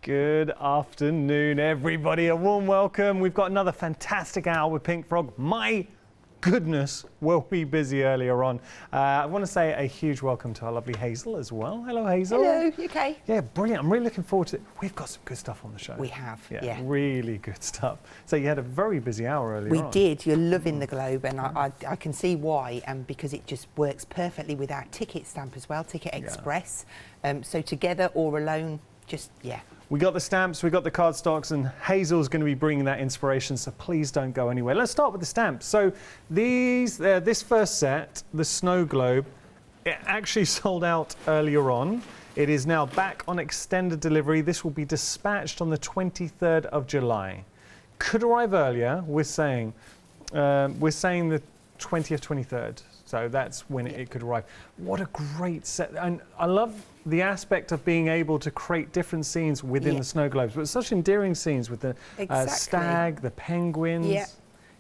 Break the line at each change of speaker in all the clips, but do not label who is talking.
Good afternoon, everybody. A warm welcome. We've got another fantastic hour with Pink Frog. My goodness, were we busy earlier on. I want to say a huge welcome to our lovely Hazel as well. Hello, Hazel.
Hello, you okay?
Yeah, brilliant. I'm really looking forward to it. We've got some good stuff on the show.
We have,
yeah. Really good stuff. So you had a very busy hour earlier on.
We did. You're loving the Globe, and I can see why, because it just works perfectly with our ticket stamp as well, Ticket Express. So together or alone, just, yeah.
We got the stamps, we got the cardstocks, and Hazel's going to be bringing that inspiration, so please don't go anywhere. Let's start with the stamps. So this first set, the Snowglobe, it actually sold out earlier on. It is now back on extended delivery. This will be dispatched on the 23rd of July. Could arrive earlier, we're saying the 20th, 23rd. So that's when it could arrive. What a great set. And I love the aspect of being able to create different scenes within the Snowglobes, but such endearing scenes with the stag, the penguins.
Yeah.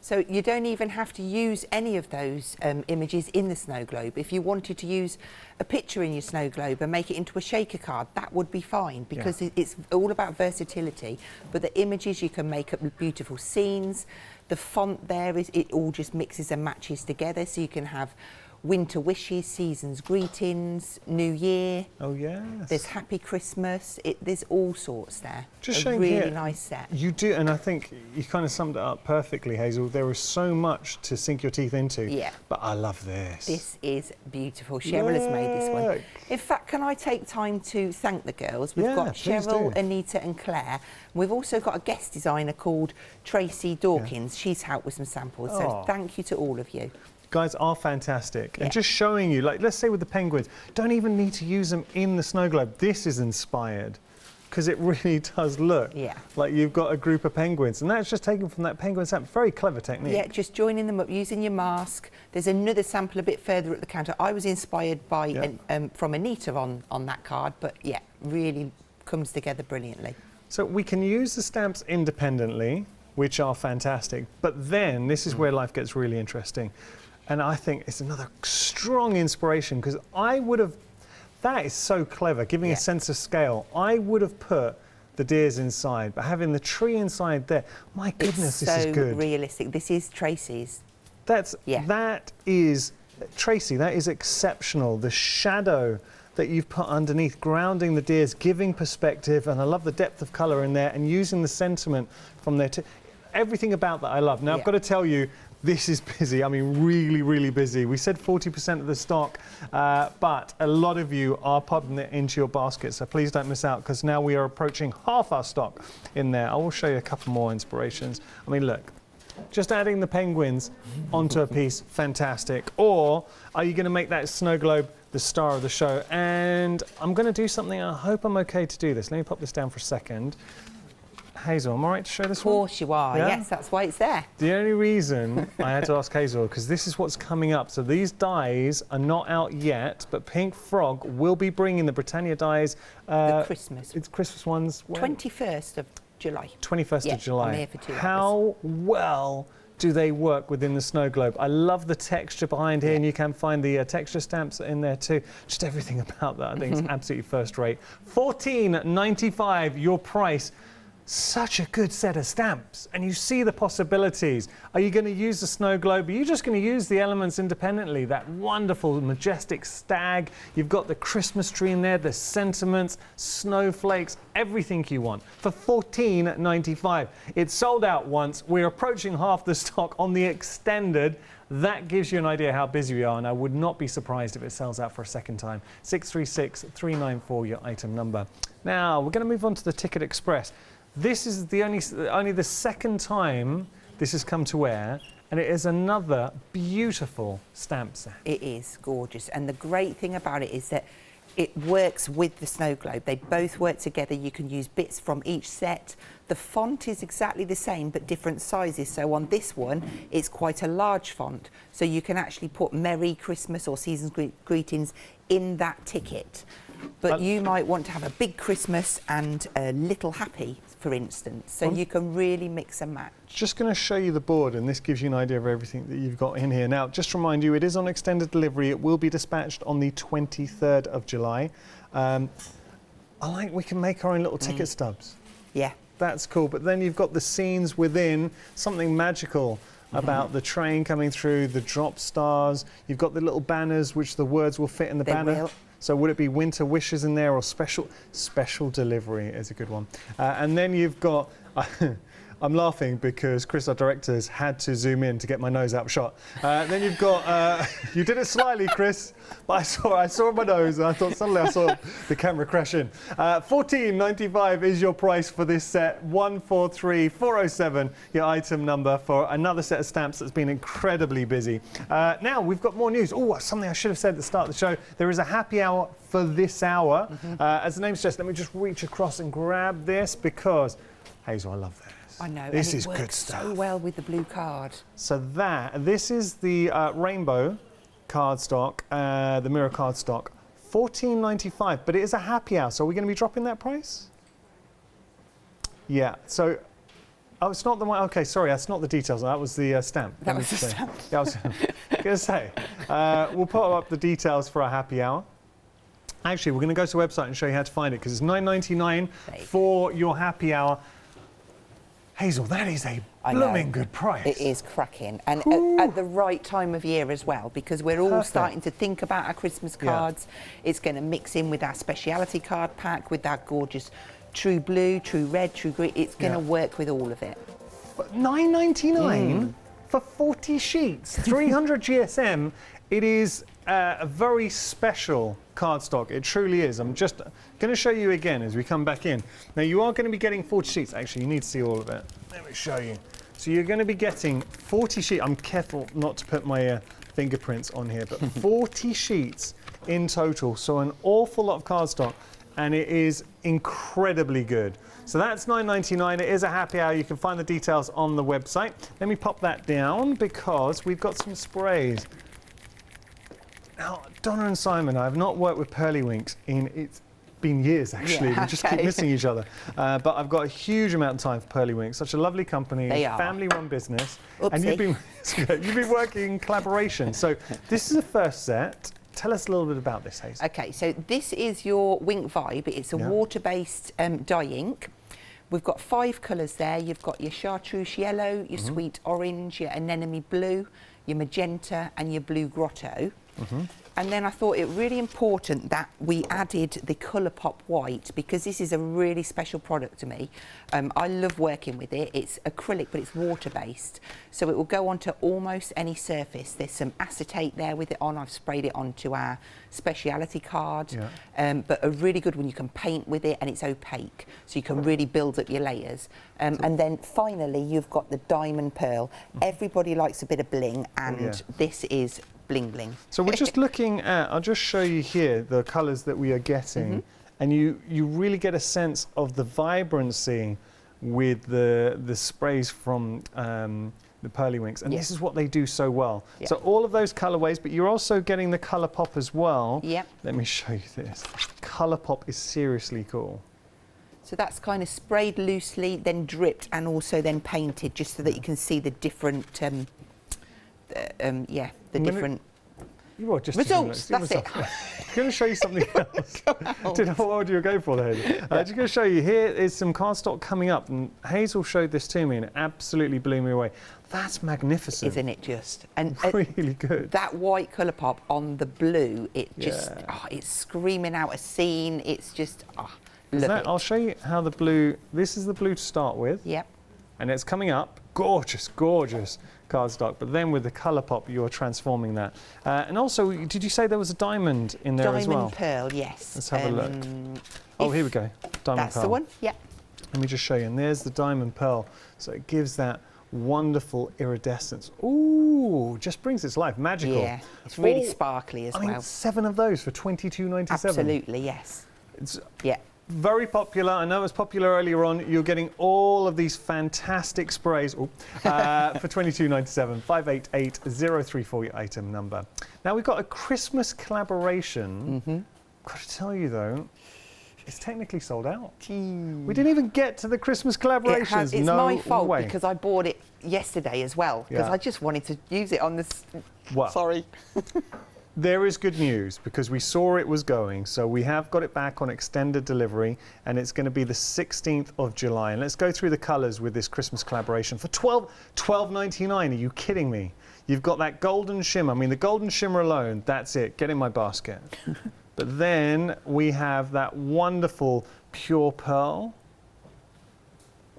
So you don't even have to use any of those images in the Snowglobe. If you wanted to use a picture in your Snowglobe and make it into a shaker card, that would be fine, because it's all about versatility. But the images, you can make up beautiful scenes. The font there, it all just mixes and matches together, so you can have winter wishes, season's greetings, New Year.
Oh yes.
There's Happy Christmas. There's all sorts there.
Just
a
showing
really
here,
nice set.
You do, and I think you kind of summed it up perfectly, Hazel. There is so much to sink your teeth into. Yeah. But I love this.
This is beautiful. Cheryl has made this one. In fact, can I take time to thank the girls? We've got Cheryl, Anita and Claire. We've also got a guest designer called Tracy Dawkins. She's helped with some samples. So thank you to all of you.
Guys are fantastic, and just showing you, like, let's say with the penguins, don't even need to use them in the Snowglobe. This is inspired, because it really does look like you've got a group of penguins, and that's just taken from that penguin sample. Very clever technique.
Yeah, just joining them up using your mask. There's another sample a bit further at the counter. I was inspired by from Anita on that card, but yeah, really comes together brilliantly.
So we can use the stamps independently, which are fantastic, but then this is where life gets really interesting. And I think it's another strong inspiration, because I would have, that is so clever, giving a sense of scale. I would have put the deers inside, but having the tree inside there, my goodness, this is good.
So realistic. This is Tracy's.
That is, Tracy, that is exceptional. The shadow that you've put underneath, grounding the deers, giving perspective, and I love the depth of colour in there, and using the sentiment from there. Everything about that I love. Now, I've got to tell you, this is busy. I mean, really, really busy. We said 40% of the stock, but a lot of you are popping it into your basket, so please don't miss out, because now we are approaching half our stock in there. I will show you a couple more inspirations. I mean, look, just adding the penguins onto a piece, fantastic. Or are you going to make that Snowglobe the star of the show? And I'm going to do something, I hope I'm okay to do this. Let me pop this down for a second. Hazel, am I right to show this one?
Of course you are, yes, that's why it's there.
The only reason I had to ask Hazel, because this is what's coming up. So these dies are not out yet, but Pink Frog will be bringing the Britannia dies.
The Christmas.
It's Christmas ones.
21st of July.
21st of July.
I'm here for 2 hours.
How well do they work within the Snowglobe? I love the texture behind here, and you can find the texture stamps in there too. Just everything about that, I think, is absolutely first rate. $14.95, your price. Such a good set of stamps, and you see the possibilities. Are you going to use the Snowglobe? Are you just going to use the elements independently? That wonderful, majestic stag. You've got the Christmas tree in there, the sentiments, snowflakes, everything you want for $14.95. It's sold out once. We're approaching half the stock on the extended. That gives you an idea how busy we are, and I would not be surprised if it sells out for a second time. 636-394, your item number. Now, we're going to move on to the Ticket Express. This is the only the second time this has come to air, and it is another beautiful stamp set.
It is gorgeous, and the great thing about it is that it works with the Snowglobe. They both work together. You can use bits from each set. The font is exactly the same, but different sizes. So on this one, it's quite a large font. So you can actually put Merry Christmas or Season's Greetings in that ticket. But you might want to have a big Christmas and a little happy, for instance. So you can really mix and match.
Just going to show you the board, and this gives you an idea of everything that you've got in here. Now, just to remind you, it is on extended delivery. It will be dispatched on the 23rd of July. I like we can make our own little ticket stubs.
Yeah.
That's cool. But then you've got the scenes within, something magical about the train coming through, the drop stars. You've got the little banners, which the words will fit in the banner.
Will.
So would it be winter wishes in there, or special delivery is a good one. And then you've got, I'm laughing because Chris, our director, has had to zoom in to get my nose out of shot. Then you've got, you did it slyly, Chris, but I saw my nose and I thought suddenly I saw the camera crash in. $14.95 is your price for this set. 143407, your item number for another set of stamps that's been incredibly busy. Now we've got more news. Oh, something I should have said at the start of the show. There is a happy hour for this hour. As the name suggests, let me just reach across and grab this because, Hazel, I love this.
I know,
this
and
is good stuff.
so well with the blue card.
So this is the rainbow cardstock, the mirror cardstock, $14.95, but it is a happy hour. So are we going to be dropping that price? Yeah. So, oh, it's not the one. Okay, sorry, that's not the details. That was the stamp.
That was the stamp.
Yeah, I was going to say. We'll put up the details for our happy hour. Actually, we're going to go to the website and show you how to find it because it's $9.99 for your happy hour. Hazel, that is a blooming good price.
It is cracking. And at the right time of year as well, because we're all starting to think about our Christmas cards. Yeah. It's going to mix in with our speciality card pack, with our gorgeous true blue, true red, true green. It's going to work with all of it.
$9.99 for 40 sheets, 300 GSM. It is a very special cardstock. It truly is. I'm just going to show you again as we come back in. Now, you are going to be getting 40 sheets. Actually, you need to see all of it. Let me show you. So you're going to be getting 40 sheets. I'm careful not to put my fingerprints on here, but 40 sheets in total. So an awful lot of cardstock, and it is incredibly good. So that's $9.99. It is a happy hour. You can find the details on the website. Let me pop that down because we've got some sprays. Now, Donna and Simon, I have not worked with Pearlywinks in, it's been years actually, we just keep missing each other. But I've got a huge amount of time for Pearlywinks, such a lovely company, family-run business.
Oopsie.
And you've been working in collaboration. So this is the first set. Tell us a little bit about this, Hazel.
Okay, so this is your Wink Vibe. It's a water-based dye ink. We've got 5 colours there. You've got your chartreuse yellow, your sweet orange, your anemone blue, your magenta and your blue grotto. And then I thought it really important that we added the Colour Pop White because this is a really special product to me. I love working with it. It's acrylic, but it's water-based. So it will go onto almost any surface. There's some acetate there with it on. I've sprayed it onto our speciality card. But a really good one, you can paint with it and it's opaque. So you can really build up your layers. And then finally, you've got the diamond pearl. Everybody likes a bit of bling, and this is bling bling. So we're
just looking at, I'll just show you here the colours that we are getting, and you really get a sense of the vibrancy with the sprays from the Pearlywinks, and this is what they do so well. So all of those colourways, but you're also getting the Colour Pop as well. Let me show you this. Colour Pop is seriously cool.
So that's kind of sprayed loosely, then dripped, and also then painted, just so that you can see the different different results. That's it.
I'm going to show you something else. Didn't know what you were going for there. Just going to show you, here is some cardstock coming up, and Hazel showed this to me and it absolutely blew me away. That's magnificent.
Isn't it just? And
really good.
That white Colour Pop on the blue, it just, it's screaming out a scene. It's just,
I'll show you how the blue, this is the blue to start with. And it's coming up, gorgeous, gorgeous cardstock, but then with the Colour Pop you're transforming that. And also, did you say there was a diamond in there as well?
Diamond pearl, yes.
Let's have a look. Oh, here we go, diamond pearl.
That's the one, Let
me just show you, and there's the diamond pearl. So it gives that wonderful iridescence. Ooh, just brings its life, magical.
Yeah, it's really sparkly as well.
I mean, 7 of those for $22.97.
Absolutely, yes.
It's very popular. I know it was popular earlier on. You're getting all of these fantastic sprays for $22.97. 588034, your item number. Now we've got a Christmas collaboration. Got to tell you though, it's technically sold out. We didn't even get to the Christmas collaborations.
It's my fault because I bought it yesterday as well because I just wanted to use it on this.
Well,
sorry.
There is good news because we saw it was going. So we have got it back on extended delivery and it's going to be the 16th of July. And let's go through the colours with this Christmas collaboration for $12.99. Are you kidding me? You've got that golden shimmer. I mean, the golden shimmer alone, that's it. Get in my basket. But then we have that wonderful pure pearl.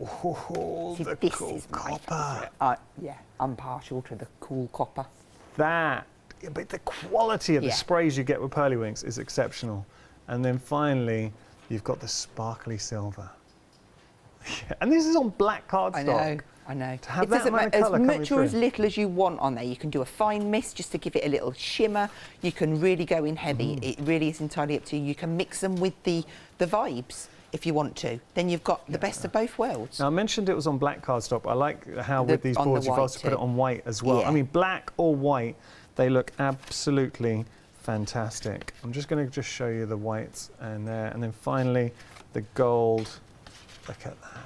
Oh,
See,
the
this
cool
is my
copper.
favourite. Yeah, I'm partial to the cool copper.
That, but the quality of the
Yeah.
sprays you get with Pearly Winks is exceptional. And then finally, you've got the sparkly silver. Yeah, and this is on black cardstock.
I know.
To have
It
that
doesn't
amount
matter,
of
as
colour coming
much or as
through.
little as you want on there. You can do a fine mist just to give it a little shimmer. You can really go in heavy. It really is entirely up to you. You can mix them with the vibes if you want to. Then you've got the best of both worlds.
Now, I mentioned it was on black cardstock. I like how with these
on the
boards you've
white
also put
too.
it on white as well.
Yeah.
I mean, black or white, they look absolutely fantastic. I'm just going to just show you the whites and there. And then finally, the gold. Look at that.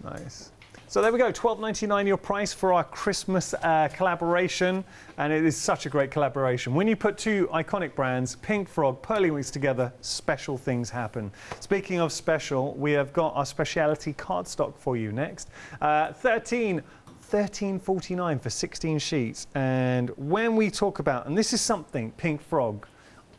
Nice. So there we go, $12.99 your price for our Christmas collaboration, and it is such a great collaboration. When you put two iconic brands, Pink Frog, Pearly Winks together, special things happen. Speaking of special, we have got our speciality cardstock for you next. $13.49 for 16 sheets, and when we talk about, and this is something, Pink Frog,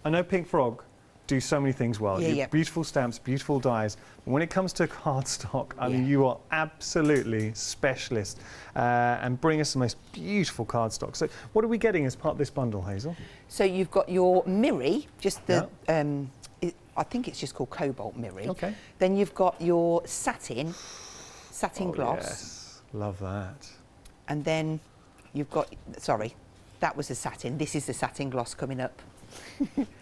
I know Pink Frog do so many things well.
Yeah, yeah.
Beautiful stamps, beautiful dies. But when it comes to cardstock, I mean,
Yeah.
you are absolutely specialist and bring us the most beautiful cardstock. So what are we getting as part of this bundle, Hazel?
So you've got your mirri, just the, I think it's just called cobalt mirri.
Okay.
Then you've got your satin gloss.
Yes, love that.
And then you've got, sorry, that was the satin. This is the satin gloss coming up.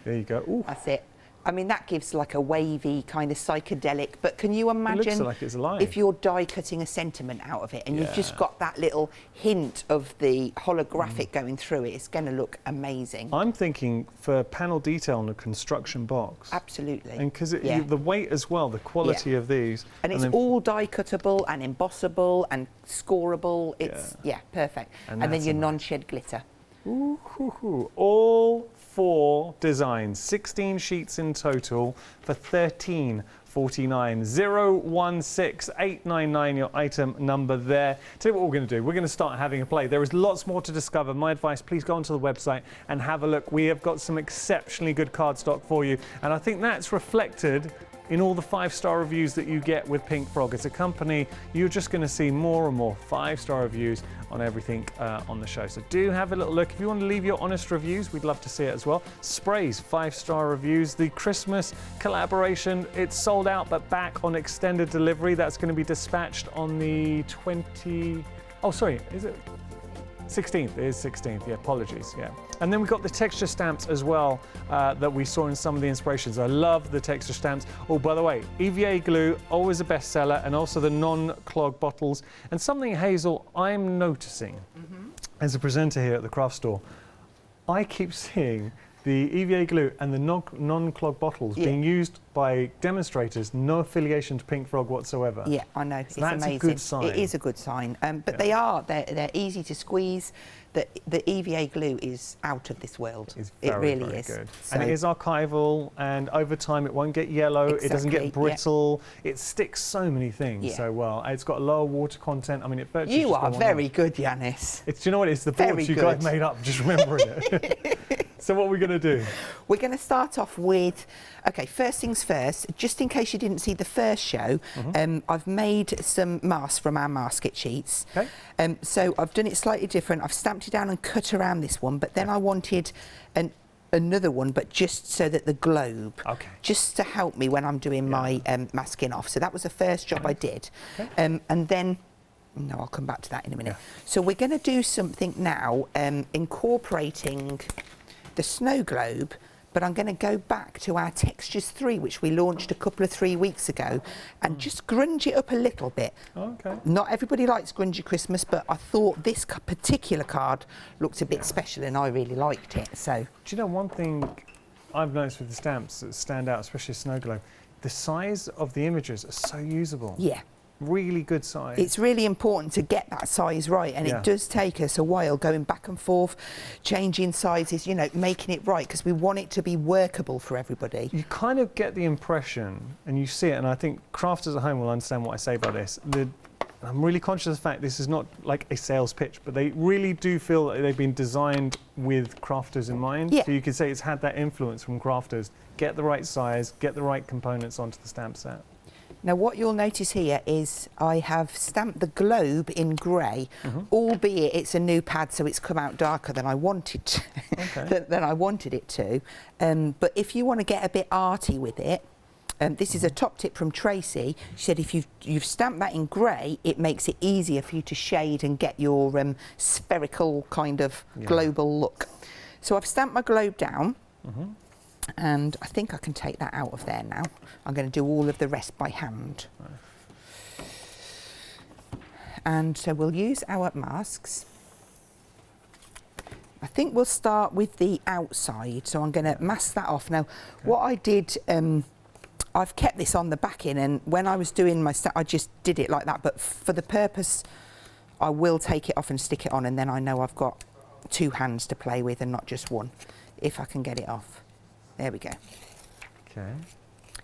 There you go. Ooh,
That's it. I mean, that gives like a wavy kind of psychedelic, but can you
it
imagine
looks like it's alive.
if you're die cutting a sentiment out of it and you've just got that little hint of the holographic going through it, it's going to look amazing.
I'm thinking for panel detail on a construction box.
Absolutely.
And because
Yeah.
the weight as well, the quality of these.
And it's
then
all die cuttable and embossable and scoreable. It's, yeah, perfect.
And
And then
that's
your
a nice-
non-shed glitter.
Ooh, hoo, hoo. All 4 designs, 16 sheets in total for $13.49. 016899, your item number there. Tell you what we're going to do. We're going to start having a play. There is lots more to discover. My advice, please go onto the website and have a look. We have got some exceptionally good cardstock for you, and I think that's reflected in all the 5-star reviews that you get with Pink Frog. As a company, you're just going to see more and more 5-star reviews on everything on the show. So do have a little look. If you want to leave your honest reviews, we'd love to see it as well. Sprays, 5-star reviews. The Christmas collaboration, it's sold out, but back on extended delivery. That's going to be dispatched on the 20... Oh, sorry, is it? 16th, it is 16th, yeah, apologies, yeah. And then we've got the texture stamps as well that we saw in some of the inspirations. I love the texture stamps. Oh, by the way, EVA glue, always a bestseller, and also the non-clog bottles. And something, Hazel, I'm noticing as a presenter here at the craft store, I keep seeing the EVA glue and the non-clog bottles being used by demonstrators, no affiliation to Pink Frog whatsoever.
Yeah, I know. It's
that's
amazing.
a good sign.
It is a good sign. But they're easy to squeeze. The EVA glue is out of this world.
It's
It
very,
really
very
is.
good.
So,
And it is archival, and over time it won't get yellow, it doesn't
Exactly,
get brittle, it sticks so many things
Yeah.
so well. It's got lower water content. I mean, it virtually
you
just
are
go on
very
up.
good, Yiannis.
It's, do you know what? It's the
Very
boards you guys
good.
made up, just remembering it. So what are we going to do?
We're going to start off with, okay, first things first, just in case you didn't see the first show, I've made some masks from our mask kit sheets.
Okay.
So I've done it slightly different. I've stamped it down and cut around this one, but then I wanted another one, but just so that the globe, just to help me when I'm doing my masking off. So that was the first job I did.
Okay.
And then, no, I'll come back to that in a minute. So we're going to do something now, incorporating the Snowglobe, but I'm going to go back to our Textures 3, which we launched a couple of 3 weeks ago, and just grunge it up a little bit.
Okay.
Not everybody likes grungy Christmas, but I thought this particular card looked a bit special and I really liked it. So,
Do you know one thing I've noticed with the stamps that stand out, especially Snowglobe, the size of the images are so usable.
yeah.
really good size.
It's really important to get that size right, and it does take us a while going back and forth, changing sizes, you know, making it right, because we want it to be workable for everybody.
You kind of get the impression, and you see it, and I think crafters at home will understand what I say by this. I'm really conscious of the fact this is not like a sales pitch, but they really do feel that they've been designed with crafters in mind.
Yeah.
So you could say it's had that influence from crafters. Get the right size, get the right components onto the stamp set.
Now what you'll notice here is I have stamped the globe in grey, albeit it's a new pad, so it's come out darker than I wanted to, than I wanted it to. But if you want to get a bit arty with it, this is a top tip from Tracy. She said if you've stamped that in grey, it makes it easier for you to shade and get your spherical kind of global look. So I've stamped my globe down. And I think I can take that out of there now. I'm going to do all of the rest by hand. And so we'll use our masks. I think we'll start with the outside. So I'm going to mask that off. Now, what I did, I've kept this on the backing, and when I was doing my I just did it like that. But for the purpose, I will take it off and stick it on, and then I know I've got two hands to play with and not just one, if I can get it off. There we go.
Okay.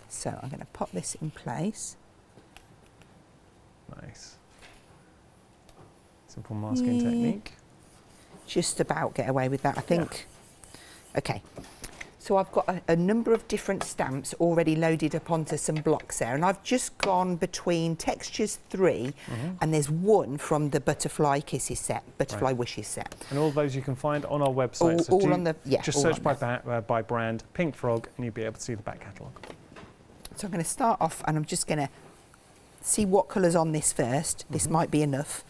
So I'm going to pop this in place.
Nice. Simple masking technique.
Just about get away with that, I think. Okay. So I've got a number of different stamps already loaded up onto some blocks there, and I've just gone between Textures 3 and there's one from the Butterfly Kisses set, Butterfly Wishes set.
And all those you can find on our website. Just search by brand, Pink Frog, and you'll be able to see the back catalogue.
So I'm going to start off, and I'm just going to see what colour's on this first. This might be enough,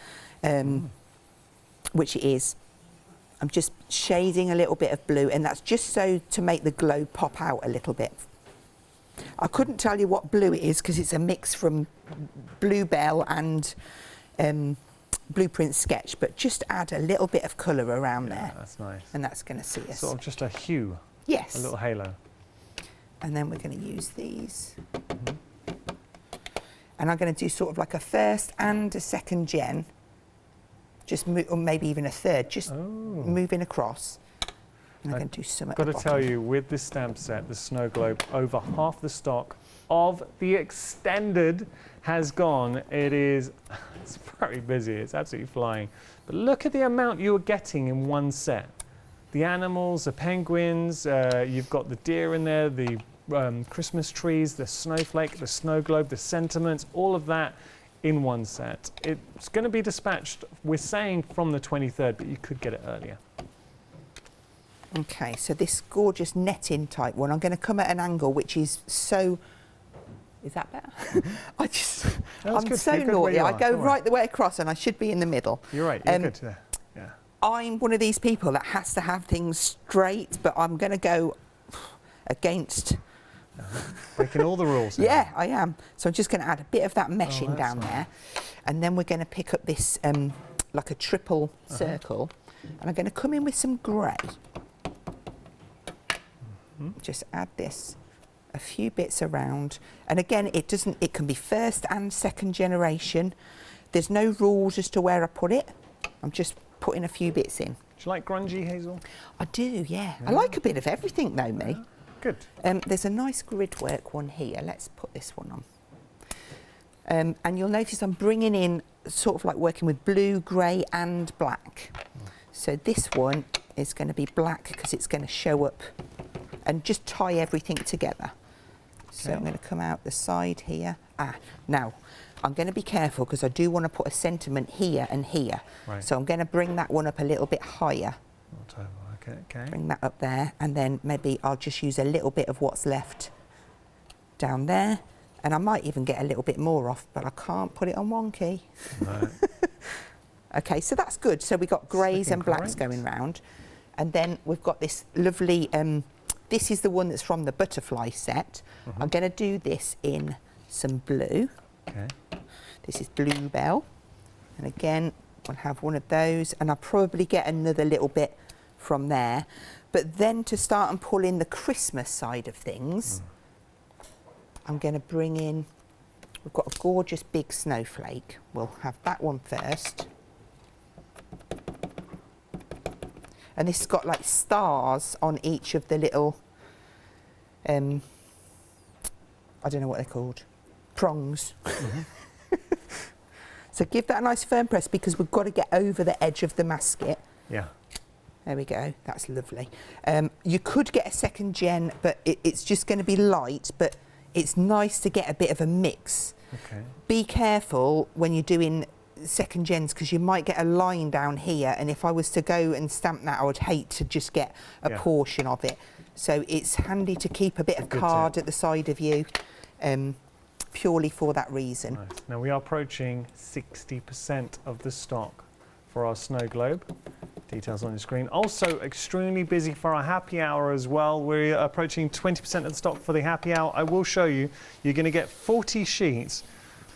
which it is. I'm just shading a little bit of blue, and that's just so to make the globe pop out a little bit. I couldn't tell you what blue it is because it's a mix from Bluebell and Blueprint Sketch, but just add a little bit of colour around there.
That's nice.
And that's going to see us.
Sort of just a hue.
Yes.
A little halo.
And then we're going to use these. And I'm going to do sort of like a first and a second gen. Just or maybe even a third, just moving across. And I'm going to do some at the bottom.
Got to tell you, with this stamp set, the Snowglobe, over half the stock of the extended has gone. It's very busy. It's absolutely flying. But look at the amount you are getting in one set. The animals, the penguins, you've got the deer in there, the Christmas trees, the snowflake, the snow globe, the sentiments, all of that in one set. It's going to be dispatched, we're saying from the 23rd, but you could get it earlier.
Okay, so this gorgeous netting type one, I'm going to come at an angle which is so... Is that better? I'm so naughty. I go right the way across and I should be in the middle.
You're right, you're good there. Yeah.
I'm one of these people that has to have things straight, but I'm going to go against...
Breaking all the rules.
Yeah, I am. So I'm just going to add a bit of that meshing down there. And then we're going to pick up this, like a triple circle. And I'm going to come in with some grey. Just add this, a few bits around. And again, it can be first and second generation. There's no rules as to where I put it. I'm just putting a few bits in.
Do you like grungy, Hazel?
I do, yeah. I like a bit of everything though, me.
Good.
There's a nice grid work one here. Let's put this one on. And you'll notice I'm bringing in sort of like working with blue, grey and black. So this one is going to be black because it's going to show up and just tie everything together. So I'm going to come out the side here. Now I'm going to be careful because I do want to put a sentiment here and here. Right. So I'm going to bring that one up a little bit higher.
Okay.
Bring that up there, and then maybe I'll just use a little bit of what's left down there, and I might even get a little bit more off, but I can't put it on one key. No. Okay, so that's good. So we've got greys and blacks going round, and then we've got this lovely, this is the one that's from the Butterfly set. I'm going to do this in some blue. Okay. This is Bluebell, and again, I'll have one of those, and I'll probably get another little bit from there. But then to start and pull in the Christmas side of things, I'm going to bring in We've got a gorgeous big snowflake. We'll have that one first. And this has got like stars on each of the little, I don't know what they're called, prongs. So give that a nice firm press because we've got to get over the edge of the masket.
Yeah.
There we go, that's lovely. You could get a second gen, but it's just going to be light, but it's nice to get a bit of a mix.
Okay.
Be careful when you're doing second gens because you might get a line down here, and if I was to go and stamp that, I would hate to just get a portion of it. So it's handy to keep a bit of card at the side of you, purely for that reason.
Nice. Now we are approaching 60% of the stock for our snow globe. Details on the screen. Also extremely busy for our happy hour as well. We're approaching 20% of the stock for the happy hour. I will show you. You're going to get 40 sheets.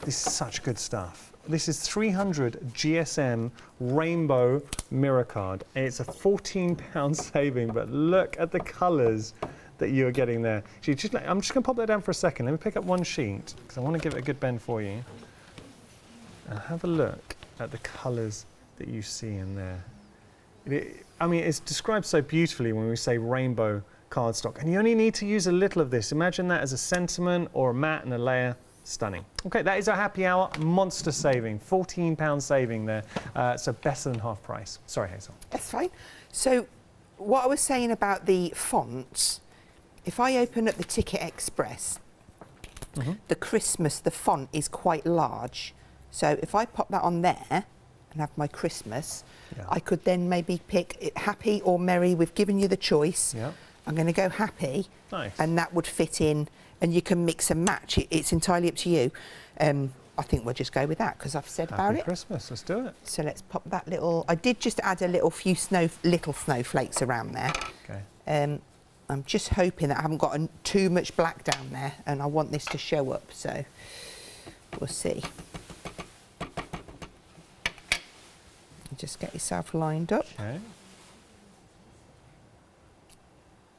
This is such good stuff. This is 300 GSM rainbow mirror card. It's a £14 saving, but look at the colours that you're getting there. I'm just going to pop that down for a second. Let me pick up one sheet because I want to give it a good bend for you. And have a look at the colours that you see in there. I mean, it's described so beautifully when we say rainbow cardstock, and you only need to use a little of this. Imagine that as a sentiment or a mat and a layer. Stunning. Okay, that is our happy hour monster saving, £14 saving there, so better than half price. Sorry, Hazel.
That's fine. So what I was saying about the fonts, if I open up the Ticket Express, the Christmas, the font is quite large. So if I pop that on there and have my Christmas, I could then maybe pick it happy or merry. We've given you the choice. I'm going to go happy, and that would fit in, and you can mix and match. It's entirely up to you. I think we'll just go with that because I've said about it.
Happy Christmas, let's do it.
So let's pop that little. I did just add a little few little snowflakes around there.
Okay.
I'm just hoping that I haven't got too much black down there, and I want this to show up. So we'll see. Just get yourself lined up.
Okay.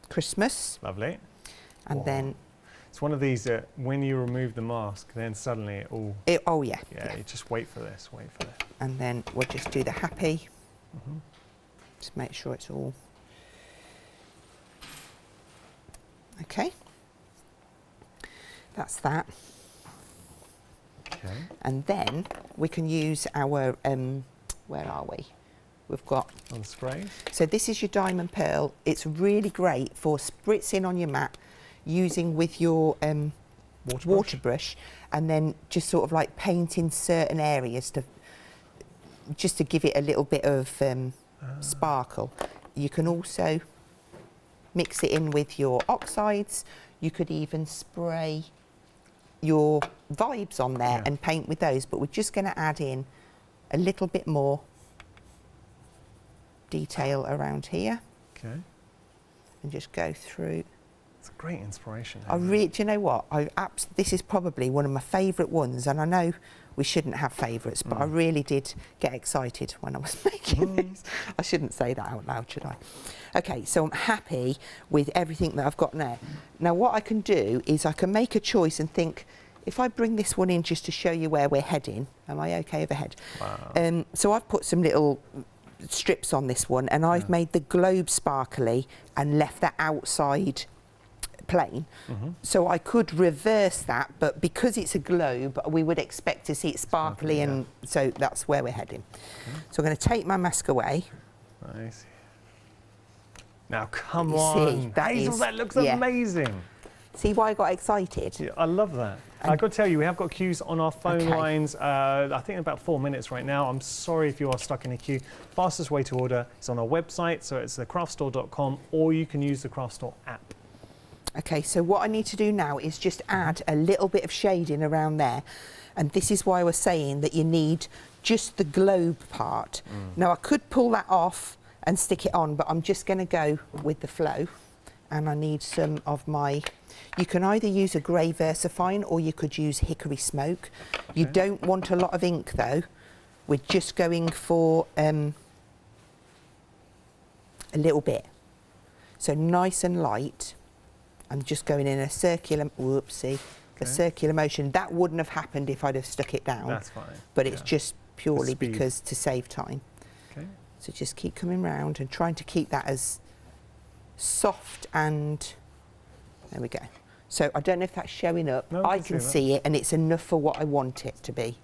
Christmas.
Lovely.
And then
it's one of these that when you remove the mask, then suddenly it all.
Oh yeah.
Yeah, you just wait for this, wait for it.
And then we'll just do the happy. Just make sure it's all okay. That's that.
Okay.
And then we can use our where are we? We've got
on sprays.
So this is your diamond pearl. It's really great for spritzing on your mat, using with your water brush, and then just sort of like painting certain areas to just to give it a little bit of sparkle. You can also mix it in with your oxides. You could even spray your vibes on there and paint with those, but we're just going to add in a little bit more detail around here.
Okay.
And just go through.
It's a great inspiration.
Do you know what? This is probably one of my favourite ones, and I know we shouldn't have favourites, but I really did get excited when I was making this. I shouldn't say that out loud, should I? Okay, so I'm happy with everything that I've got now. Now what I can do is I can make a choice and think, if I bring this one in just to show you where we're heading, am I okay overhead?
Wow.
So I've put some little strips on this one, and I've made the globe sparkly and left the outside plain. So I could reverse that, but because it's a globe, we would expect to see it sparkly, and so that's where we're heading. So I'm going to take my mask away.
Nice. Now come on, Hazel, that looks amazing.
See why I got excited?
Yeah, I love that. I've got to tell you, we have got queues on our phone lines. I think about 4 minutes right now. I'm sorry if you are stuck in a queue. Fastest way to order is on our website, so it's thecraftstore.com, or you can use the Craft Store app.
Okay, so what I need to do now is just add a little bit of shading around there. And this is why I was saying that you need just the globe part. Now I could pull that off and stick it on, but I'm just going to go with the flow. And I need some of my, you can either use a grey VersaFine or you could use hickory smoke. You don't want a lot of ink though. We're just going for a little bit. So nice and light. I'm just going in a circular, whoopsie, a circular motion. That wouldn't have happened if I'd have stuck it down.
That's fine.
But it's just purely
speed.
because to save time.
Okay.
So just keep coming round and trying to keep that as soft and... There we go. So I don't know if that's showing up.
No,
I can see it, and it's enough for what I want it to be.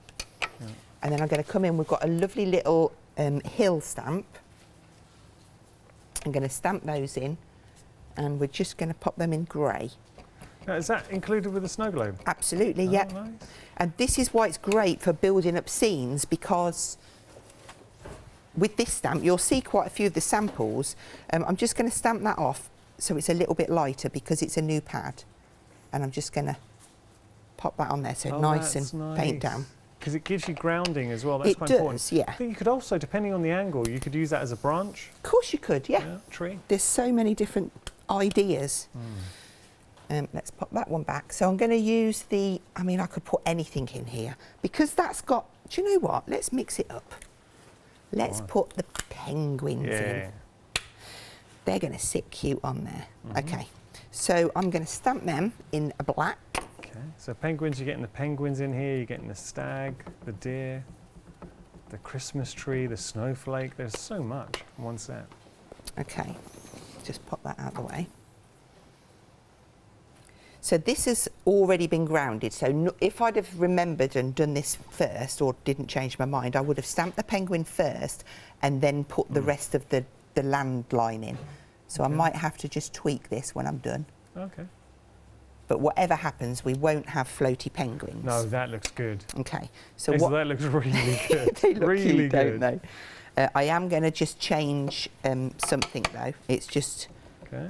Yeah.
And then I'm going to come in. We've got a lovely little hill stamp. I'm going to stamp those in, and we're just going to pop them in grey.
Now, is that included with the snow globe?
Absolutely,
Oh,
yeah.
nice.
And this is why it's great for building up scenes, because with this stamp, you'll see quite a few of the samples. I'm just going to stamp that off so it's a little bit lighter because it's a new pad. And I'm just going to pop that on there so nice and paint down.
Because it gives you grounding as well. That's quite important.
Yeah.
I think you could also, depending on the angle, you could use that as a branch.
Of course you could, yeah.
Tree.
There's so many different ideas. Let's pop that one back. So I'm going to use the, I mean, I could put anything in here because that's got, do you know what? Let's mix it up. Let's put the penguins in. They're going to sit cute on there. Okay. So I'm going to stamp them in a black.
Okay. So penguins, you're getting the penguins in here, you're getting the stag, the deer, the Christmas tree, the snowflake. There's so much in one set.
Okay. Just pop that out of the way. So this has already been grounded. So if I'd have remembered and done this first or didn't change my mind, I would have stamped the penguin first and then put the rest of the land line in. So I might have to just tweak this when I'm done.
Okay.
But whatever happens, we won't have floaty penguins.
No, that looks good.
Okay. So
Hazel, that looks really good.
they look
really
cute,
good.
don't they? I am going to just change something though. It's just...
Okay.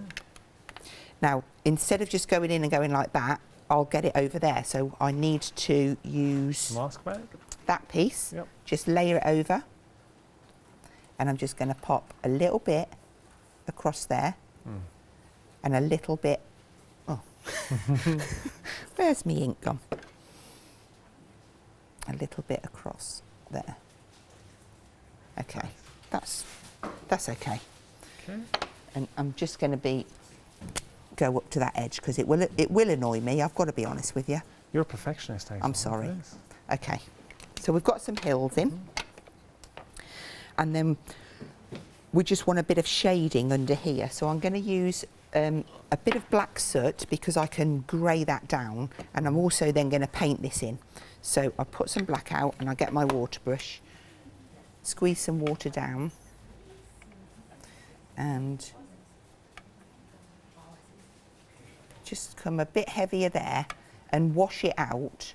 Now, instead of just going in and going like that, I'll get it over there. So I need to use
Mask bag?
that piece, just layer it over. And I'm just going to pop a little bit across there and a little bit, where's me ink gone? A little bit across there. Okay, that's okay.
Okay.
And I'm just going to go up to that edge because it will annoy me. I've got to be honest with you.
You're a perfectionist, Hazel.
I'm sorry. Okay, so we've got some hills in, and then we just want a bit of shading under here. So I'm going to use a bit of black soot because I can grey that down, and I'm also then going to paint this in. So I put some black out and I get my water brush, squeeze some water down, and just come a bit heavier there and wash it out,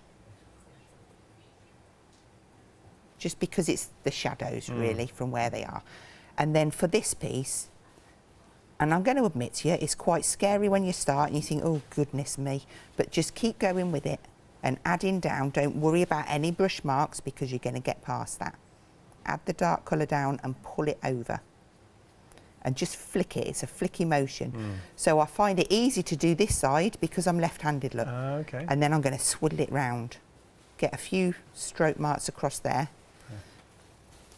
just because it's the shadows really from where they are. And then for this piece, and I'm going to admit to you, it's quite scary when you start and you think, oh goodness me, but just keep going with it and adding down. Don't worry about any brush marks because you're going to get past that. Add the dark colour down and pull it over. And just flick it. It's a flicky motion. So I find it easy to do this side because I'm left-handed, look.
Okay.
And then I'm going to swiddle it round. Get a few stroke marks across there.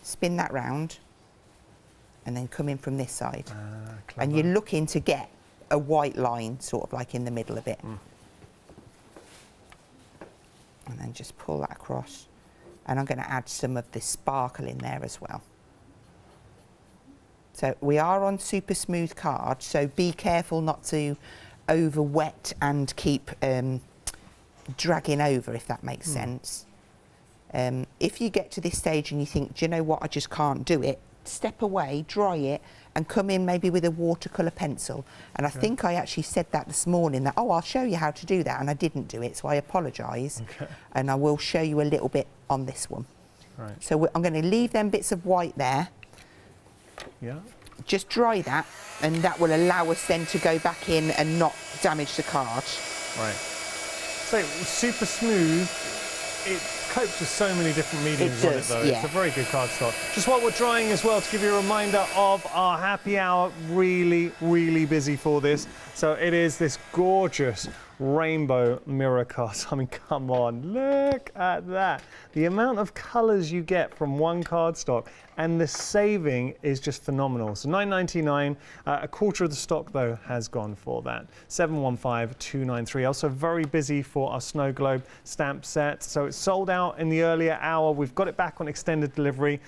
Spin that round. And then come in from this side. And you're looking to get a white line, sort of like in the middle a bit. And then just pull that across. And I'm going to add some of this sparkle in there as well. So we are on super smooth card, so be careful not to over wet and keep dragging over, if that makes sense. If you get to this stage and you think, do you know what, I just can't do it, step away, dry it, and come in maybe with a watercolour pencil. And I think I actually said that this morning, that, oh, I'll show you how to do that, and I didn't do it, so I apologise. And I will show you a little bit on this one. So I'm going to leave them bits of white there. Just dry that, and that will allow us then to go back in and not damage the card.
So super smooth. It copes with so many different mediums on it, though. It's a very good cardstock. Just while we're drying as well, to give you a reminder of our happy hour, really, really busy for this. So it is this gorgeous rainbow mirror cards. I mean, come on, look at that. The amount of colours you get from one cardstock, and the saving is just phenomenal. So $9.99, a quarter of the stock though has gone for that. 715-293. Also very busy for our Snowglobe stamp set. So it's sold out in the earlier hour. We've got it back on extended delivery.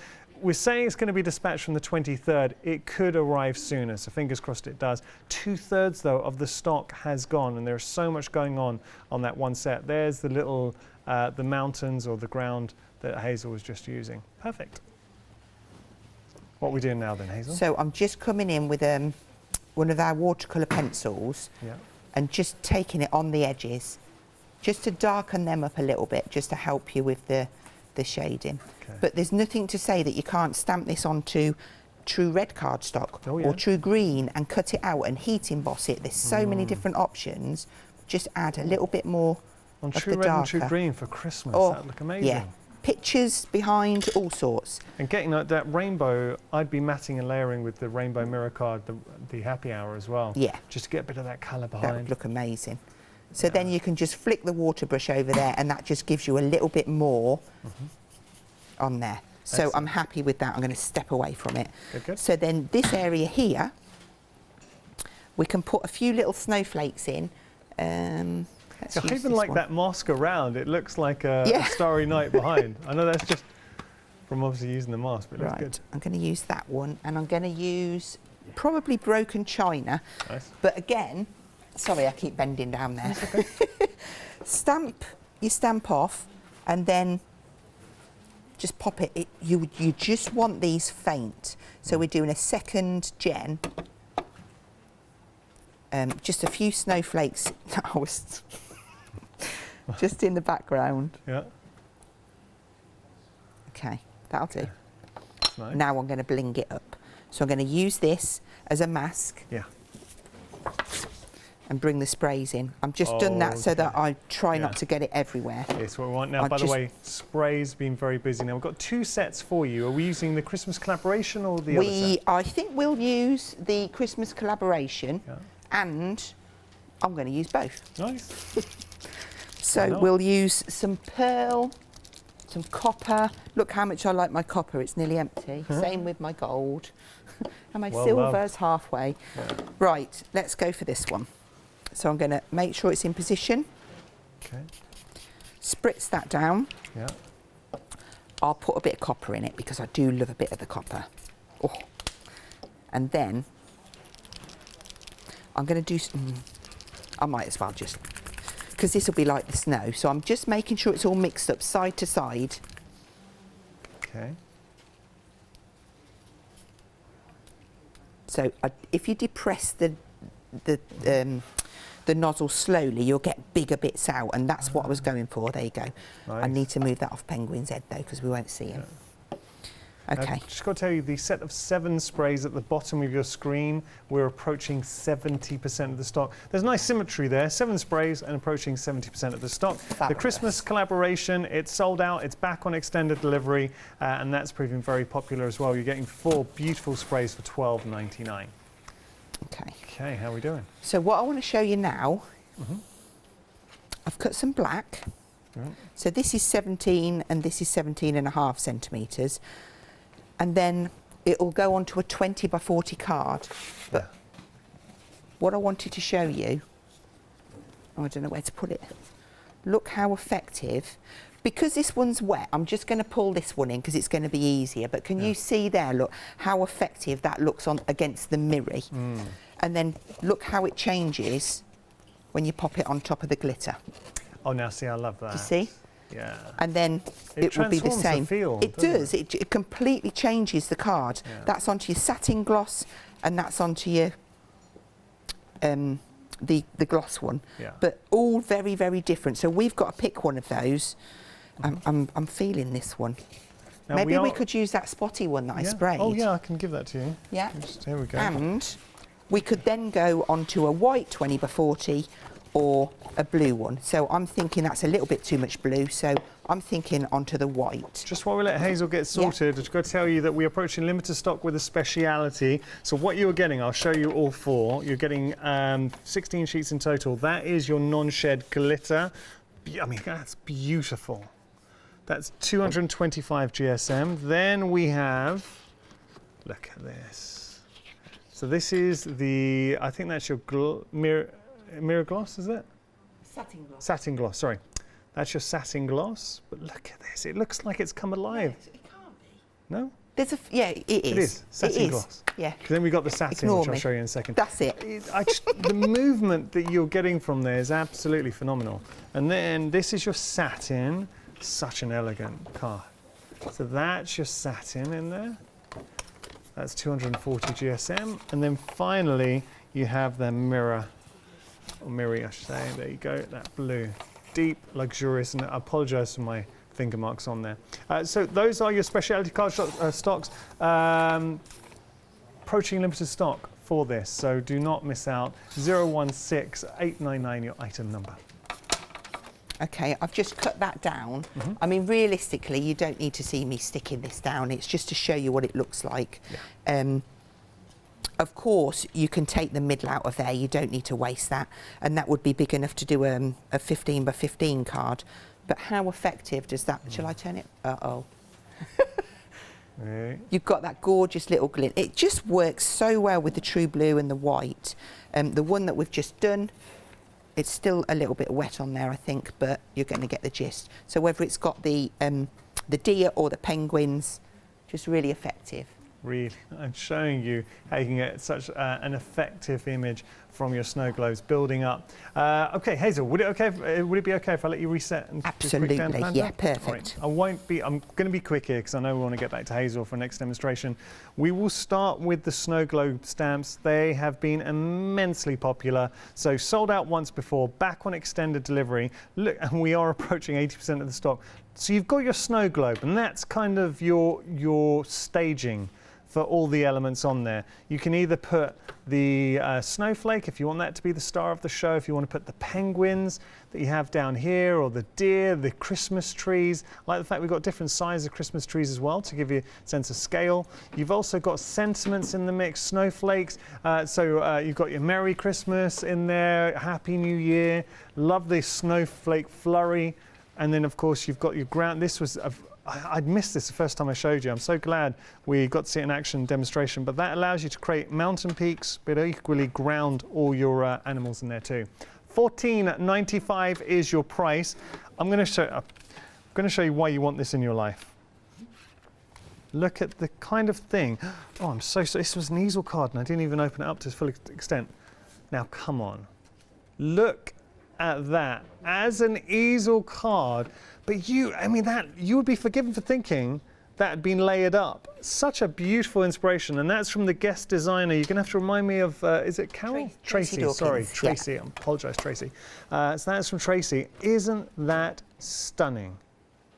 We're saying it's going to be dispatched from the 23rd. It could arrive sooner, so fingers crossed it does. 2/3 though of the stock has gone, and there's so much going on that one set. There's the little, the mountains or the ground that Hazel was just using. Perfect. What are we doing now then, Hazel?
So I'm just coming in with one of our watercolour pencils, and just taking it on the edges, just to darken them up a little bit, just to help you with the shading. Okay. But there's nothing to say that you can't stamp this onto true red cardstock or true green and cut it out and heat emboss it. There's so many different options. Just add a little bit more
on
of
true
the
red
darker.
and true green for Christmas.
Oh,
that'd look amazing.
Yeah. Pictures behind, all sorts.
And getting that rainbow, I'd be matting and layering with the rainbow mirror card, the happy hour as well.
Yeah.
Just to get a bit of that colour behind.
That would look amazing. So then you can just flick the water brush over there, and that just gives you a little bit more on there. So
excellent.
I'm happy with that. I'm going to step away from it.
Good.
So then this area here, we can put a few little snowflakes in.
I even like that mask around. It looks like a starry night behind. I know that's just from obviously using the mask, but it looks good.
I'm going to use that one, and I'm going to use probably broken china.
Nice.
But again, sorry, I keep bending down there.
Okay.
You stamp off, and then just pop it. You just want these faint. So we're doing a second gen. Just a few snowflakes. I was just in the background.
Yeah.
Okay, that'll do.
That's nice.
Now I'm going to bling it up. So I'm going to use this as a mask.
Yeah.
And bring the sprays in. I'm just done that so that I try not to get it everywhere.
Yes, what we want now. By the way, spray's been very busy. Now we've got two sets for you. Are we using the Christmas collaboration or the other set?
I think we'll use the Christmas collaboration, and I'm going to use both.
Nice.
So we'll use some pearl, some copper. Look how much I like my copper. It's nearly empty. Same with my gold. And my silver's halfway. Yeah. Right, let's go for this one. So I'm going to make sure it's in position.
Okay.
Spritz that down.
Yeah.
I'll put a bit of copper in it because I do love a bit of the copper. Oh. And then I'm going to do I might as well just, because this will be like the snow. So I'm just making sure it's all mixed up side to side.
Okay.
So if you depress the nozzle slowly, you'll get bigger bits out, and that's what I was going for. There you go. Nice. I need to move that off Penguin's head though, because we won't see him. Okay.
Just got to tell you, the set of 7 sprays at the bottom of your screen, we're approaching 70% of the stock. There's nice symmetry there. 7 sprays and approaching 70% of the stock. Fabulous. The Christmas collaboration, it's sold out. It's back on extended delivery, and that's proving very popular as well. You're getting 4 beautiful sprays for $12.99.
Okay.
Okay, how are we doing?
So what I want to show you now, I've cut some black. So this is 17 and this is 17.5 centimetres. And then it'll go onto a 20 by 40 card. But what I wanted to show you, I don't know where to put it. Look how effective. Because this one's wet, I'm just going to pull this one in because it's going to be easier. But can you see there, look, how effective that looks on against the mirror? And then look how it changes when you pop it on top of the glitter.
Oh, now see, I love that.
Do you see?
Yeah.
And then it will be the same.
The feel,
it does. It completely changes the card. Yeah. That's onto your satin gloss, and that's onto your the gloss one. Yeah. But all very, very different. So we've got to pick one of those. I'm feeling this one. Now maybe we could use that spotty one that I sprayed.
Oh yeah, I can give that to you.
Yeah.
Here we go.
And we could then go onto a white 20 by 40 or a blue one. So I'm thinking that's a little bit too much blue, so I'm thinking onto the white.
Just while we let Hazel get sorted, I've got to tell you that we're approaching limited stock with a speciality. So what you're getting, I'll show you all four. You're getting 16 sheets in total. That is your non-shed glitter. I mean, that's beautiful. That's 225 GSM. Then we have, look at this. So this is the, I think that's your mirror gloss, is it?
Satin gloss.
Satin gloss, sorry. That's your satin gloss. But look at this. It looks like it's come alive.
No, it can't be.
No?
There's a, yeah, it is.
It is. Satin gloss.
Yeah.
Then we've got the satin,
Ignore
which I'll
me.
show you in a second.
That's it.
The movement that you're getting from there is absolutely phenomenal. And then this is your satin. Such an elegant card. So that's your satin in there. That's 240 GSM. And then finally, you have the mirror, or mirror, I should say. There you go, that blue. Deep, luxurious, and I apologise for my finger marks on there. So those are your specialty card stocks. Approaching limited stock for this, so do not miss out. 016899, your item number.
Okay, I've just cut that down. I mean, realistically, you don't need to see me sticking this down. It's just to show you what it looks like.
Yeah.
Of course, you can take the middle out of there. You don't need to waste that. And that would be big enough to do a 15 by 15 card. But how effective does that... Shall I turn it? Uh-oh.
Right.
You've got that gorgeous little glint. It just works so well with the true blue and the white. The one that we've just done, it's still a little bit wet on there, I think, but you're going to get the gist. So whether it's got the deer or the penguins, just really effective.
Really, I'm showing you how you can get such an effective image from your snow globes building up. Okay, Hazel, would it be okay if I let you reset and
Absolutely, yeah, perfect.
Right. I'm going to be quick here because I know we want to get back to Hazel for the next demonstration. We will start with the snow globe stamps. They have been immensely popular. So sold out once before, back on extended delivery. Look, and we are approaching 80% of the stock. So you've got your snow globe, and that's kind of your staging for all the elements on there. You can either put the snowflake, if you want that to be the star of the show, if you want to put the penguins that you have down here, or the deer, the Christmas trees. I like the fact we've got different sizes of Christmas trees as well to give you a sense of scale. You've also got sentiments in the mix, snowflakes. So you've got your Merry Christmas in there, Happy New Year. Love this snowflake flurry. And then of course you've got your ground. This was I'd missed this the first time I showed you. I'm so glad we got to see it in action demonstration, but that allows you to create mountain peaks, but equally ground all your animals in there too. $14.95 is your price. I'm going to show you why you want this in your life. Look at the kind of thing. Oh, I'm so sorry. This was an easel card and I didn't even open it up to its full extent. Now, come on. Look at that as an easel card. But you would be forgiven for thinking that had been layered up. Such a beautiful inspiration, and that's from the guest designer. You're going to have to remind me of, is it Carol? Tracy, sorry, Tracy. Yeah. I apologise, Tracy. So that's from Tracy. Isn't that stunning?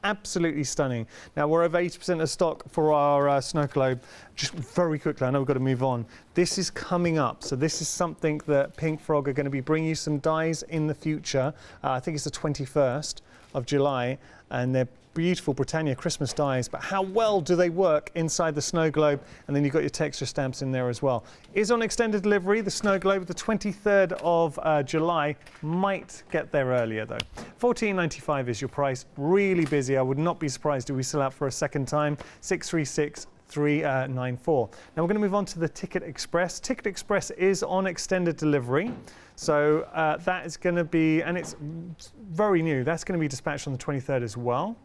Absolutely stunning. Now we're over 80% of stock for our snow globe. Just very quickly, I know we've got to move on. This is coming up, so this is something that Pink Frog are going to be bringing you some dies in the future. I think it's the 21st of July, and they're beautiful Britannia Christmas dies, but how well do they work inside the snow globe? And then you've got your texture stamps in there as well. Is on extended delivery, the snow globe, the 23rd of July. Might get there earlier though. $14.95 is your price. Really busy. I would not be surprised if we sell out for a second time. 636 394. Now we're going to move on to the Ticket Express. Ticket Express is on extended delivery. So that is going to be, and it's very new, that's going to be dispatched on the 23rd as well.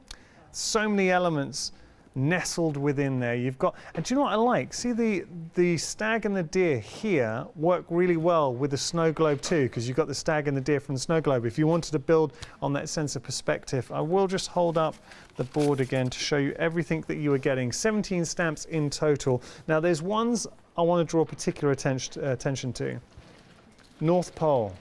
So many elements nestled within there. You've got, and do you know what I like? See the stag and the deer here work really well with the snow globe too, because you've got the stag and the deer from the snow globe. If you wanted to build on that sense of perspective, I will just hold up the board again to show you everything that you are getting. 17 stamps in total. Now there's ones I want to draw particular attention to. North Pole.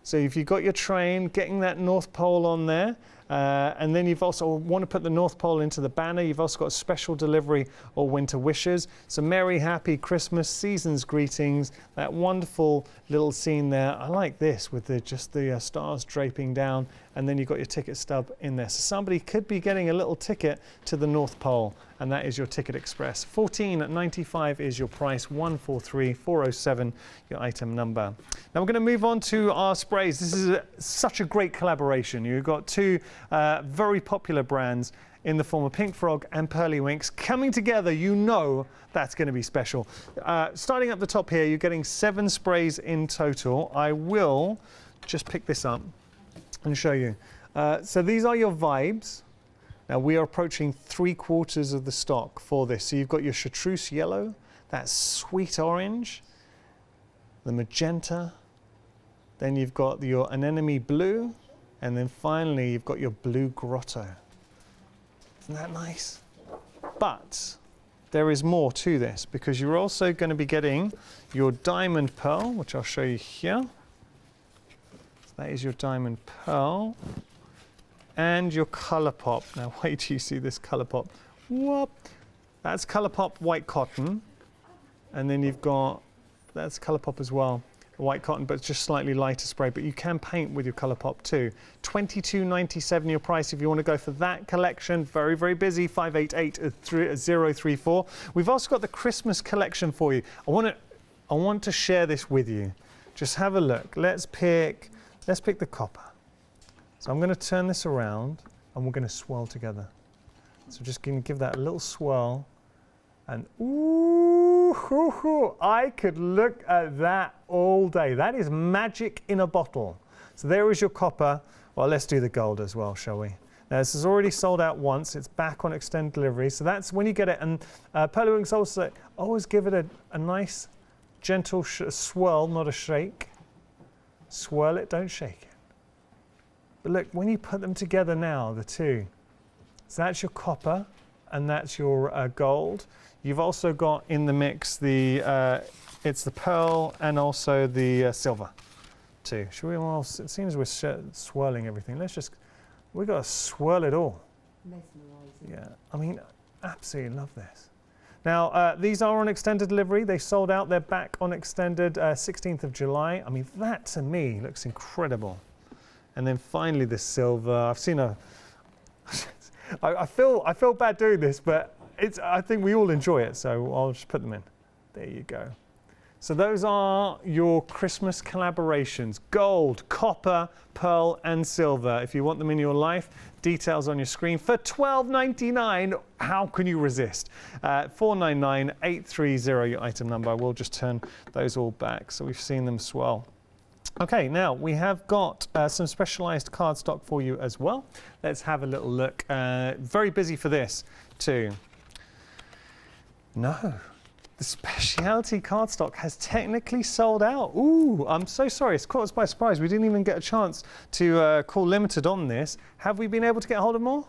So if you've got your train, getting that North Pole on there, And then you've also want to put the North Pole into the banner. You've also got a special delivery or winter wishes. So merry, happy Christmas, season's greetings. That wonderful little scene there. I like this with just the stars draping down, and then you've got your ticket stub in there. So somebody could be getting a little ticket to the North Pole, and that is your Ticket Express. $14.95 is your price. 143407 your item number. Now we're going to move on to our sprays. This is such a great collaboration. You've got two very popular brands in the form of Pink Frog and Pearly Winks coming together. You know that's going to be special. Starting up the top here, you're getting 7 sprays in total. I will just pick this up and show you. So these are your vibes. Now we are approaching 3/4 of the stock for this. So you've got your chartreuse yellow, that sweet orange, the magenta, then you've got your anemone blue, and then finally you've got your blue grotto. Isn't that nice? But there is more to this, because you're also going to be getting your diamond pearl, which I'll show you here. So that is your diamond pearl. And your colour pop. Now wait till you see this colour pop. Whoop. That's colour pop white cotton. And then you've got, that's colour pop as well. White cotton, but it's just slightly lighter spray. But you can paint with your colour pop too. $22.97 your price if you want to go for that collection. Very, very busy. 588-034. We've also got the Christmas collection for you. I want to share this with you. Just have a look. Let's pick the copper. So I'm going to turn this around and we're going to swirl together. So just going to give that a little swirl, and ooh, I could look at that all day. That is magic in a bottle. So there is your copper. Well, let's do the gold as well, shall we? Now this is already sold out once. It's back on extended delivery. So that's when you get it. And Pearly Winks also always give it a nice gentle swirl, not a shake. Swirl it, don't shake it. But look, when you put them together now, the two, so that's your copper and that's your gold. You've also got in the mix it's the pearl and also the silver too. Should we? Well, it seems we're swirling everything. We've got to swirl it all. Mesmerizing. Yeah, I mean, absolutely love this. Now, these are on extended delivery. They sold out. They're back on extended 16th of July. I mean, that to me looks incredible. And then finally the silver. I've seen I feel bad doing this, but I think we all enjoy it, so I'll just put them in. There you go. So those are your Christmas collaborations: gold, copper, pearl and silver. If you want them in your life, details on your screen for $12.99. How can you resist? 499-830 your item number. I will just turn those all back so we've seen them swell. Okay, now we have got some specialised cardstock for you as well. Let's have a little look. Very busy for this too. No, the specialty cardstock has technically sold out. Ooh, I'm so sorry. It's caught us by surprise. We didn't even get a chance to call limited on this. Have we been able to get hold of more?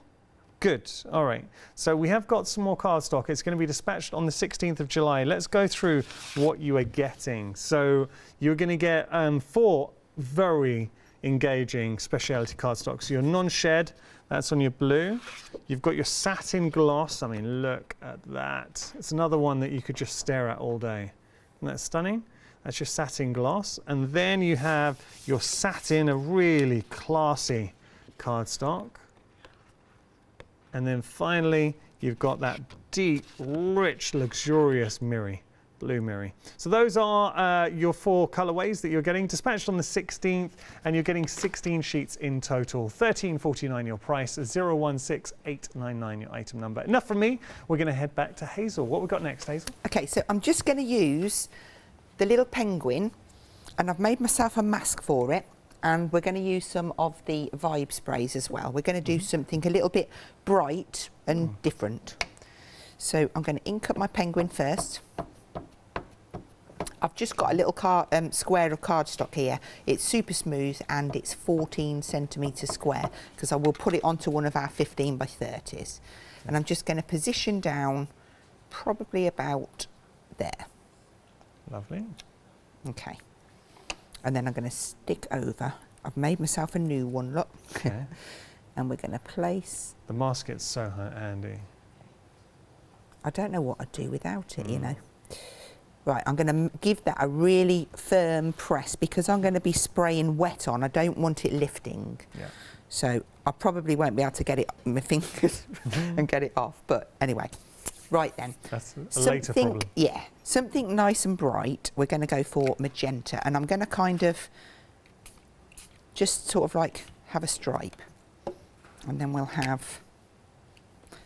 Good. All right. So we have got some more cardstock. It's going to be dispatched on the 16th of July. Let's go through what you are getting. So you're going to get 4 very engaging specialty cardstocks. So your non-shed, that's on your blue. You've got your satin gloss. I mean, look at that. It's another one that you could just stare at all day. Isn't that stunning? That's your satin gloss. And then you have your satin, a really classy cardstock. And then finally, you've got that deep, rich, luxurious mirror, blue mirror. So those are your 4 colorways that you're getting dispatched on the 16th, and you're getting 16 sheets in total. $13.49 your price, 016899 your item number. Enough from me. We're going to head back to Hazel. What we got next, Hazel? Okay,
so I'm just going to use the little penguin, and I've made myself a mask for it. And we're going to use some of the vibe sprays as well. We're going to do something a little bit bright and different. So I'm going to ink up my penguin first. I've just got a little square of cardstock here. It's super smooth and it's 14 centimetres square, because I will put it onto one of our 15 by 30s. And I'm just going to position down probably about there.
Lovely.
Okay. And then I'm going to stick over. I've made myself a new one, look.
Okay.
And we're going to place...
The masket's so handy.
I don't know what I'd do without it, you know. Right, I'm going to give that a really firm press because I'm going to be spraying wet on. I don't want it lifting.
Yeah.
So I probably won't be able to get it on my fingers and get it off. But anyway, right then.
That's a later problem.
Yeah, something nice and bright. We're going to go for magenta. And I'm going to kind of just sort of like have a stripe. And then we'll have...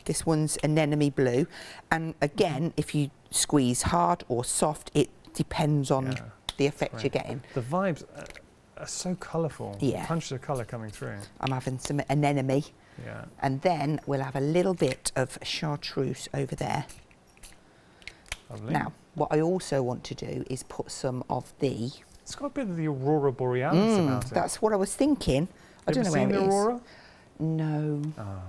This one's anemone blue. And again, if you squeeze hard or soft, it depends on the effect you're getting.
The vibes are so colourful.
Yeah.
Punches of colour coming through.
I'm having some anemone.
Yeah.
And then we'll have a little bit of chartreuse over there.
Lovely.
Now, what I also want to do is put some of the...
It's got a bit of the Aurora Borealis about it.
That's what I was thinking. I don't know where it is.
Have you seen the Aurora?
No.
Ah.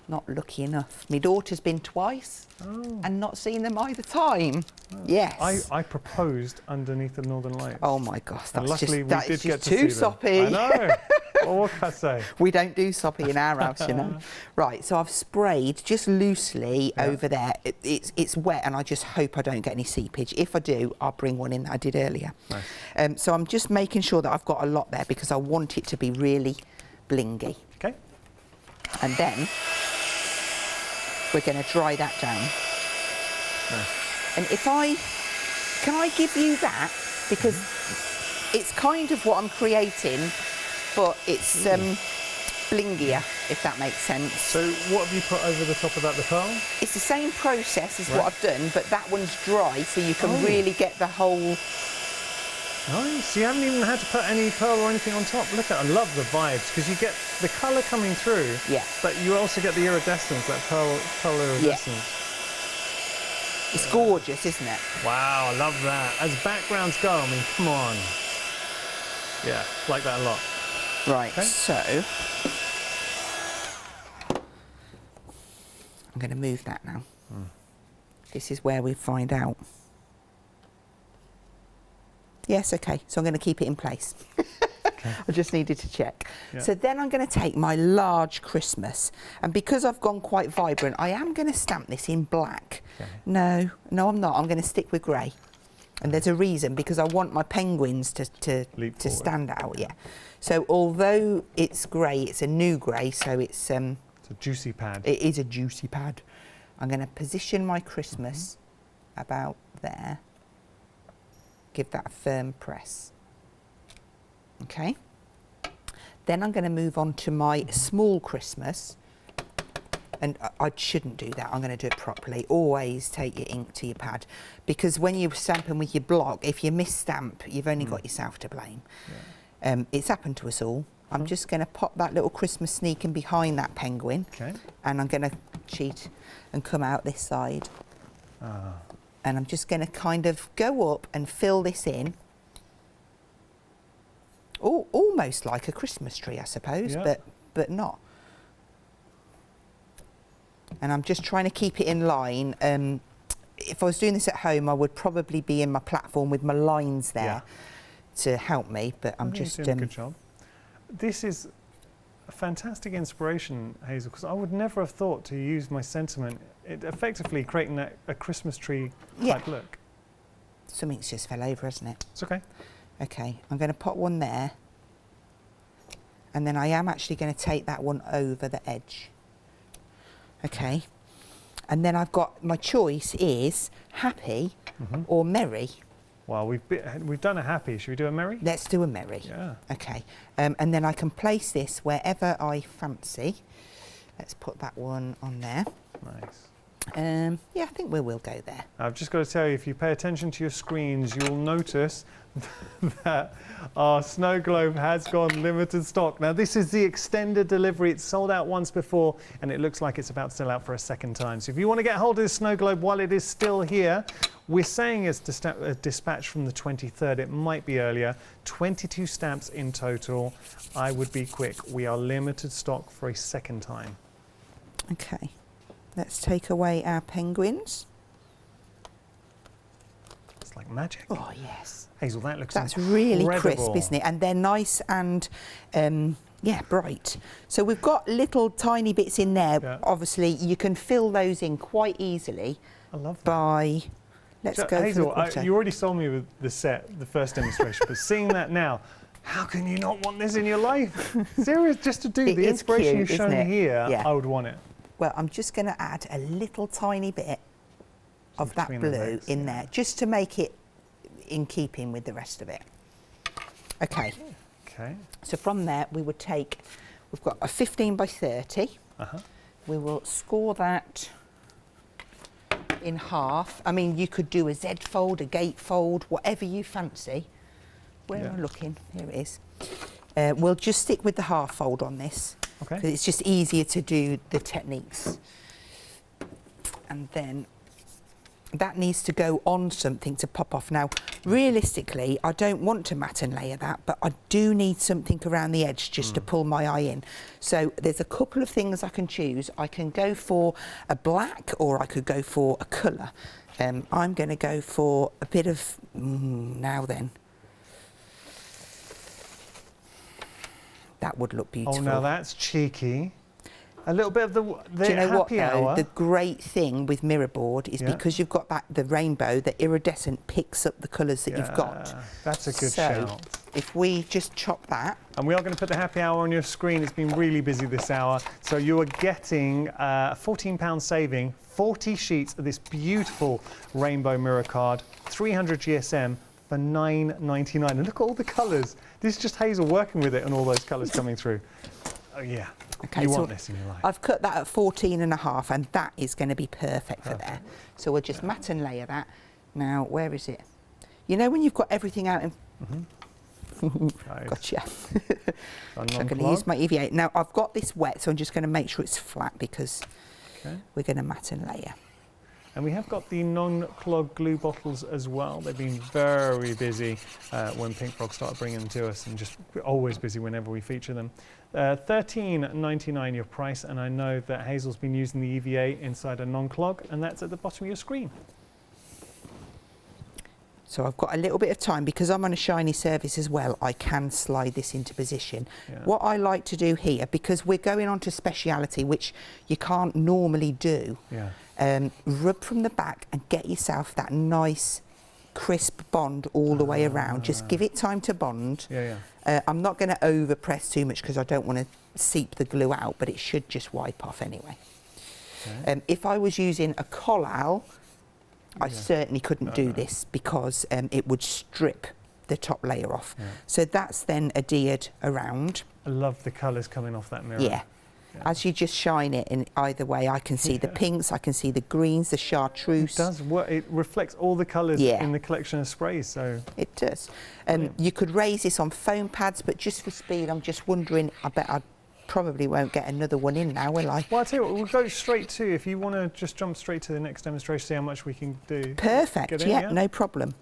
Not lucky enough. My daughter's been twice and not seen them either time. Yes.
I proposed underneath the Northern Lights.
Oh my gosh,
And
that's
luckily
just,
we did get to
too
see them.
soppy.
I know. Well, what can I say?
We don't do soppy in our house, you know. Right, so I've sprayed just loosely over there. It's wet and I just hope I don't get any seepage. If I do, I'll bring one in that I did earlier.
Nice.
So I'm just making sure that I've got a lot there because I want it to be really blingy.
Okay.
And then we're going to dry that down.
Nice.
And can I give you that? Because it's kind of what I'm creating, but it's blingier, if that makes sense.
So what have you put over the top of that, the pearl?
It's the same process as what I've done, but that one's dry, so you can really get the whole...
Nice. You haven't even had to put any pearl or anything on top. Look at, I love the vibes because you get the colour coming through.
Yeah.
But you also get the iridescence, that pearl iridescence.
Yeah. It's gorgeous, isn't it?
Wow, I love that. As backgrounds go, I mean, come on. Yeah, like that a lot.
Right.
Okay.
So I'm going to move that now. This is where we find out. Yes, okay, so I'm going to keep it in place.
Okay.
I just needed to check.
Yeah.
So then I'm going to take my large Christmas, and because I've gone quite vibrant, I am going to stamp this in black.
Okay.
No, I'm not. I'm going to stick with grey. And there's a reason, because I want my penguins to stand out, yeah. So although it's grey, it's a new grey, so it's
a juicy pad.
It is a juicy pad. I'm going to position my Christmas about there. Give that a firm press. Okay. Then I'm going to move on to my small Christmas. And I shouldn't do that. I'm going to do it properly. Always take your ink to your pad, because when you're stamping with your block, if you misstamp, you've only got yourself to blame. Yeah. It's happened to us all. I'm just going to pop that little Christmas sneaking behind that penguin. Okay. And I'm going to cheat and come out this side. And I'm just going to kind of go up and fill this in. Almost like a Christmas tree, I suppose, but not. And I'm just trying to keep it in line. If I was doing this at home, I would probably be in my platform with my lines there to help me, but I'm just...
You're doing a good job. This is a fantastic inspiration, Hazel, because I would never have thought to use my sentiment, effectively creating a Christmas tree type look.
Something's just fell over, hasn't it?
It's okay.
Okay, I'm going to put one there. And then I am actually going to take that one over the edge. Okay. And then I've got, my choice is happy or merry.
Well, we've done a happy. Should we do a merry?
Let's do a merry.
Yeah.
Okay. And then I can place this wherever I fancy. Let's put that one on there.
Nice.
Yeah, I think we will go there.
I've just got to tell you, if you pay attention to your screens, you'll notice that our Snowglobe has gone limited stock. Now, this is the extended delivery. It's sold out once before, and it looks like it's about to sell out for a second time. So if you want to get hold of this Snowglobe while it is still here, we're saying it's dispatched from the 23rd. It might be earlier. 22 stamps in total. I would be quick. We are limited stock for a second time.
Okay. Let's take away our penguins.
It's like magic.
Oh, yes.
Hazel, that looks
That's really
incredible.
crisp, isn't it? And they're nice and Yeah, bright. So we've got little tiny bits in there.
Yeah.
Obviously, you can fill those in quite easily.
I love that.
By, let's go
Hazel,
for the grotto.
you already sold me with the set, the first demonstration, but seeing that now, how can you not want this in your life? Serious, just to do the inspiration you've shown here,
yeah.
I would want it.
Well, I'm just going to add a little tiny bit of that blue in there, just to make it in keeping with the rest of it. Okay.
Okay.
So from there, we would take, we've got a 15 by 30. We will score that in half. I mean, you could do a Z fold, a gate fold, whatever you fancy. Where am I looking? Here it is. We'll just stick with the half fold on this.
Okay.
Because it's just easier to do the techniques. And then that needs to go on something to pop off. Now, realistically, I don't want to mat and layer that, but I do need something around the edge just to pull my eye in. So there's a couple of things I can choose. I can go for a black, or I could go for a colour. I'm going to go for a bit of, now then. That would look beautiful.
Oh, now that's cheeky. A little bit of the
Do you know what, though?
hour.
The great thing with mirrorboard is because you've got the rainbow, the iridescent picks up the colours that you've got.
That's a good
So
shout.
if we just chop that.
And we are going to put the happy hour on your screen. It's been really busy this hour. So you are getting a £14 saving, 40 sheets of this beautiful rainbow mirror card, 300 GSM for £9.99. And look at all the colours. This is just Hazel working with it and all those colours coming through. Oh, yeah.
Okay,
you
so
want this in your life.
I've cut that at 14.5, and that is going to be perfect for there. So we'll just mat and layer that. Now, where is it? You know when you've got everything out in... Gotcha. I'm going to use my EVA. Now, I've got this wet, so I'm just going to make sure it's flat because we're going to mat and layer.
And we have got the non-clog glue bottles as well. They've been very busy when Pink Frog started bringing them to us, and just always busy whenever we feature them. $13.99 your price, and I know that Hazel's been using the EVA inside a non-clog, and that's at the bottom of your screen.
So I've got a little bit of time, because I'm on a shiny surface as well, I can slide this into position. What I like to do here, because we're going on to speciality, which you can't normally do, rub from the back and get yourself that nice crisp bond all the way around. Just give it time to bond. I'm not going to over press too much because I don't want to seep the glue out, but it should just wipe off anyway. If I was using a collal, I certainly couldn't do this because it would strip the top layer off. So that's then adhered around.
I love the colours coming off that mirror. As
you just shine it in either way, I can see the pinks, I can see the greens, the chartreuse.
It does work. It reflects all the colours in the collection of sprays. So
it does. You could raise this on foam pads, but just for speed, I'm just wondering, I bet I probably won't get another one in now, will I?
Well, I'll tell you what, we'll go straight to, if you want to just jump straight to the next demonstration, see how much we can do.
Perfect, no problem.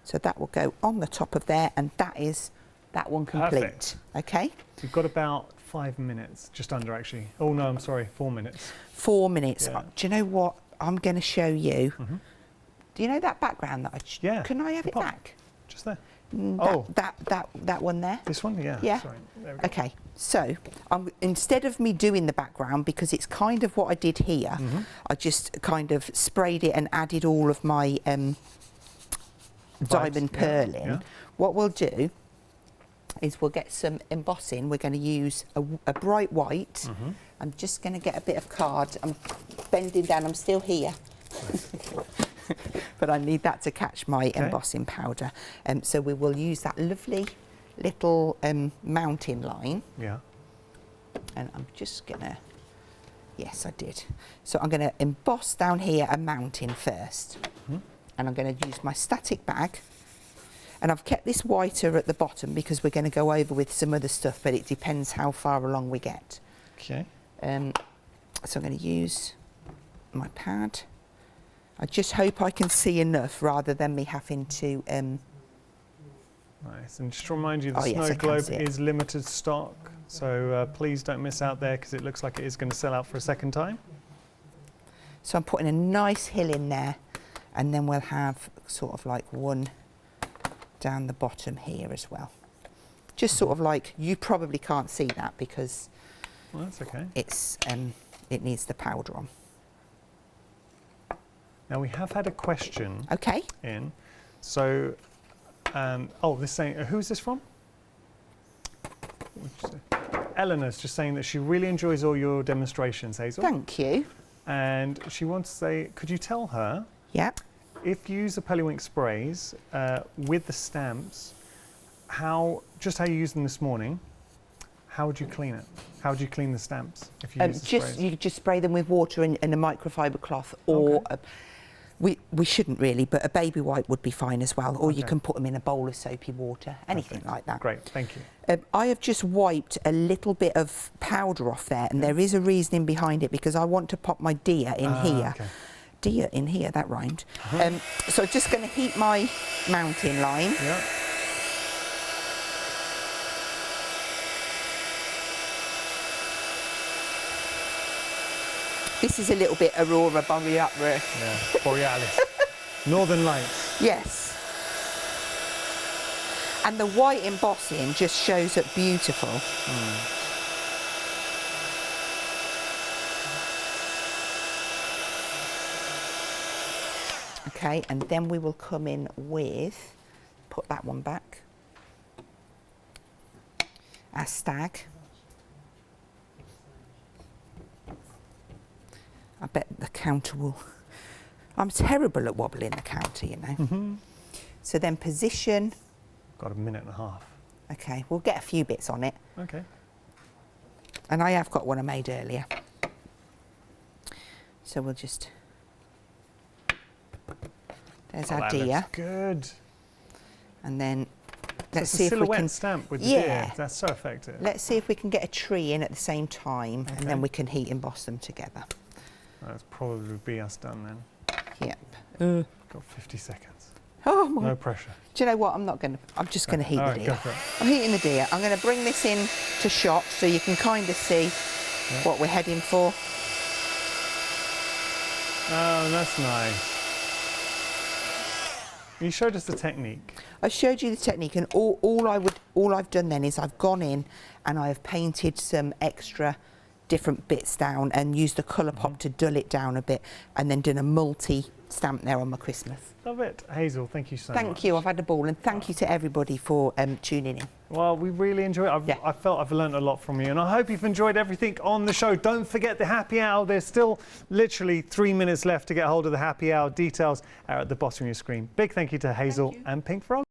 So that will go on the top of there, and that is that one complete.
Perfect.
Okay.
You've got about 5 minutes, just under actually. Oh no, I'm sorry, 4 minutes.
4 minutes. Do you know what? I'm going to show you. Do you know that background that I... Can I have it back?
Just there.
That one there.
This one? Yeah. Sorry. There we go.
Okay. So instead of me doing the background, because it's kind of what I did here, I just kind of sprayed it and added all of my diamond pearl in. What we'll do is we'll get some embossing. We're going to use a bright white. I'm just going to get a bit of card. I'm bending down. I'm still here. But I need that to catch my embossing powder. So we will use that lovely little mountain line. And I'm just going to... Yes, I did. So I'm going to emboss down here a mountain first. And I'm going to use my static bag. And I've kept this whiter at the bottom because we're going to go over with some other stuff, but it depends how far along we get. So I'm going to use my pad. I just hope I can see enough rather than me having to...
Nice, and just to remind you, the Snowglobe is limited stock, so please don't miss out there because it looks like it is going to sell out for a second time.
So I'm putting a nice hill in there, and then we'll have sort of like one down the bottom here as well. just sort of like, you probably can't see that because
well, that's okay.
It's it needs the powder on.
Now we have had a question
Okay.
in. So, oh, this saying, who's this from? Eleanor's just saying that she really enjoys all your demonstrations, Hazel.
Thank you.
And she wants to say, could you tell her,
Yep.
if you use the Polywink sprays with the stamps, just how you used them this morning, how would you clean it? How would you clean the stamps if you use the sprays?
You just spray them with water and a microfiber cloth, or we shouldn't really, but a baby wipe would be fine as well. Or you can put them in a bowl of soapy water, anything like that.
Great, thank you.
I have just wiped a little bit of powder off there, and there is a reasoning behind it because I want to pop my deer in here.
Okay.
Deer in here, that rhymed. So I'm just going to heat my mounting line.
Yeah.
This is a little bit Aurora Borealis.
Yeah, Borealis. Northern Lights.
Yes. And the white embossing just shows up beautiful. Okay, and then we will come in with, put that one back, our stag. I bet the counter will... I'm terrible at wobbling the counter, you know. So then position.
Got a minute and a half.
Okay, we'll get a few bits on it.
Okay.
And I have got one I made earlier. So we'll just... There's our deer.
Looks good.
And then let's
So
see
it's a
if we
silhouette
can...
stamp with the deer. That's so effective.
Let's see if we can get a tree in at the same time, and then we can heat emboss them together.
That's probably be us done then.
Yep.
Got 50 seconds.
Oh my...
No pressure.
Do you know what? I'm just going to heat the
Alright,
deer.
go for it.
I'm heating the deer. I'm going to bring this in to shot so you can kind of see what we're heading for.
Oh, that's nice. You showed us the technique.
I showed you the technique, and all I've done then is I've gone in and I have painted some extra different bits down and used the colour pop to dull it down a bit, and then done a multi stamp there on my Christmas.
Love it. Hazel, thank you so much.
Thank you, I've had a ball, and thank you to everybody for tuning in.
Well, we really enjoy it. I felt I've learned a lot from you, and I hope you've enjoyed everything on the show. Don't forget the happy hour. There's still literally 3 minutes left to get hold of the happy hour. Details are at the bottom of your screen. Big thank you to Hazel and Pink Frog.